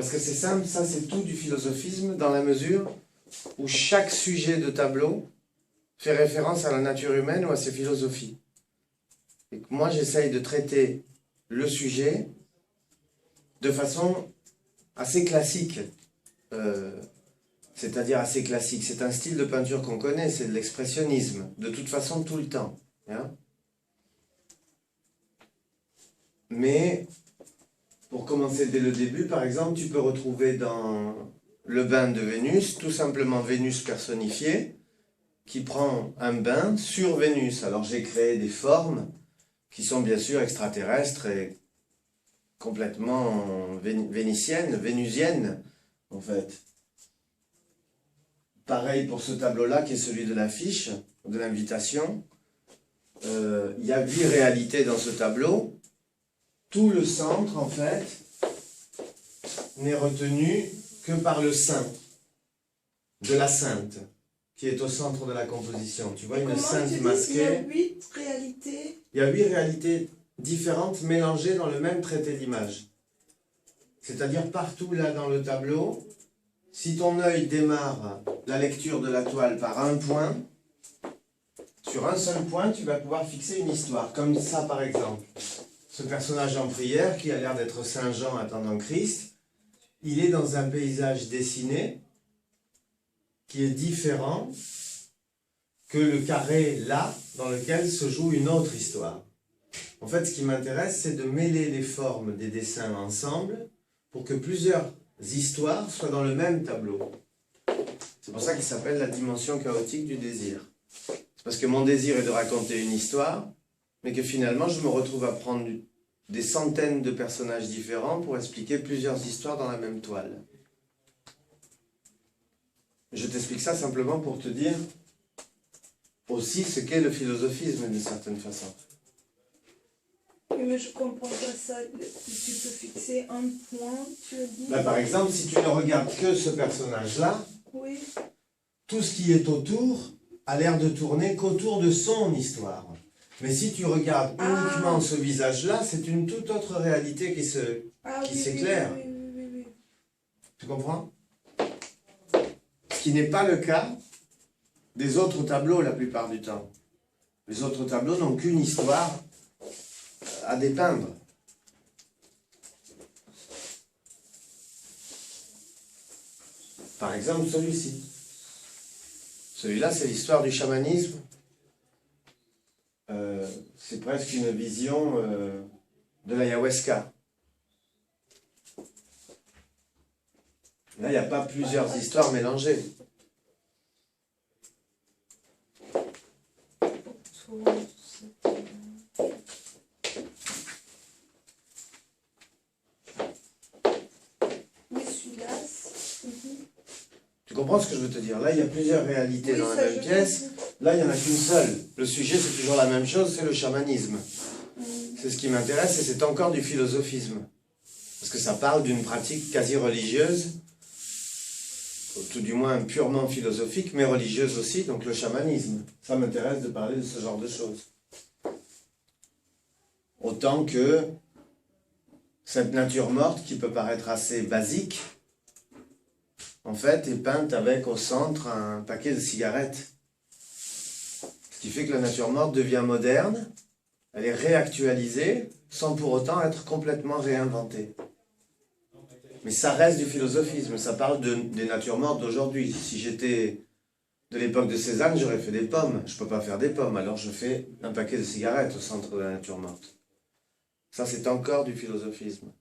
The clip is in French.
Parce que c'est simple, ça c'est tout du philosophisme dans la mesure où chaque sujet de tableau fait référence à la nature humaine ou à ses philosophies. Et que moi j'essaye de traiter le sujet de façon assez classique. C'est-à-dire assez classique. C'est un style de peinture qu'on connaît, c'est de l'expressionnisme, de toute façon tout le temps. Hein. Mais, pour commencer dès le début, par exemple, tu peux retrouver dans le bain de Vénus, tout simplement Vénus personnifiée, qui prend un bain sur Vénus. Alors j'ai créé des formes qui sont bien sûr extraterrestres et complètement vénitiennes, vénusiennes, en fait. Pareil pour ce tableau-là, qui est celui de l'affiche, de l'invitation. Il y a 8 réalités dans ce tableau. Tout le centre, en fait, n'est retenu que par le saint, de la sainte, qui est au centre de la composition. Tu vois, une sainte masquée. Il y a 8 réalités. Il y a 8 réalités différentes mélangées dans le même traité d'image. C'est-à-dire partout là dans le tableau, si ton œil démarre la lecture de la toile par un point, sur un seul point, tu vas pouvoir fixer une histoire. Comme ça par exemple. Ce personnage en prière, qui a l'air d'être Saint Jean attendant Christ, il est dans un paysage dessiné qui est différent que le carré là, dans lequel se joue une autre histoire. En fait, ce qui m'intéresse, c'est de mêler les formes des dessins ensemble pour que plusieurs histoires soient dans le même tableau. C'est pour ça qu'il s'appelle la dimension chaotique du désir. C'est parce que mon désir est de raconter une histoire, mais que finalement, je me retrouve à prendre des centaines de personnages différents pour expliquer plusieurs histoires dans la même toile. Je t'explique ça simplement pour te dire aussi ce qu'est le philosophisme d'une certaine façon. Oui, mais je comprends pas ça. Tu peux fixer un point, tu as dit. Là, par exemple, si tu ne regardes que ce personnage-là, oui. Tout ce qui est autour a l'air de tourner qu'autour de son histoire. Mais si tu regardes uniquement ce visage-là, c'est une toute autre réalité qui s'éclaire. Oui. Tu comprends? Ce qui n'est pas le cas des autres tableaux la plupart du temps. Les autres tableaux n'ont qu'une histoire à dépeindre. Par exemple, celui-ci. Celui-là, c'est l'histoire du chamanisme. C'est presque une vision de l'ayahuasca. Là, il n'y a pas plusieurs histoires mélangées. Tu comprends ce que je veux te dire? Là, il y a plusieurs réalités dans la même pièce. Là, il n'y en a qu'une seule. Le sujet, c'est toujours la même chose, c'est le chamanisme. C'est ce qui m'intéresse et c'est encore du philosophisme. Parce que ça parle d'une pratique quasi religieuse, ou tout du moins purement philosophique, mais religieuse aussi, donc le chamanisme. Ça m'intéresse de parler de ce genre de choses. Autant que cette nature morte qui peut paraître assez basique, en fait, est peinte avec au centre un paquet de cigarettes. Ce qui fait que la nature morte devient moderne, elle est réactualisée, sans pour autant être complètement réinventée. Mais ça reste du philosophisme, ça parle des natures mortes d'aujourd'hui. Si j'étais de l'époque de Cézanne, j'aurais fait des pommes. Je ne peux pas faire des pommes, alors je fais un paquet de cigarettes au centre de la nature morte. Ça, c'est encore du philosophisme.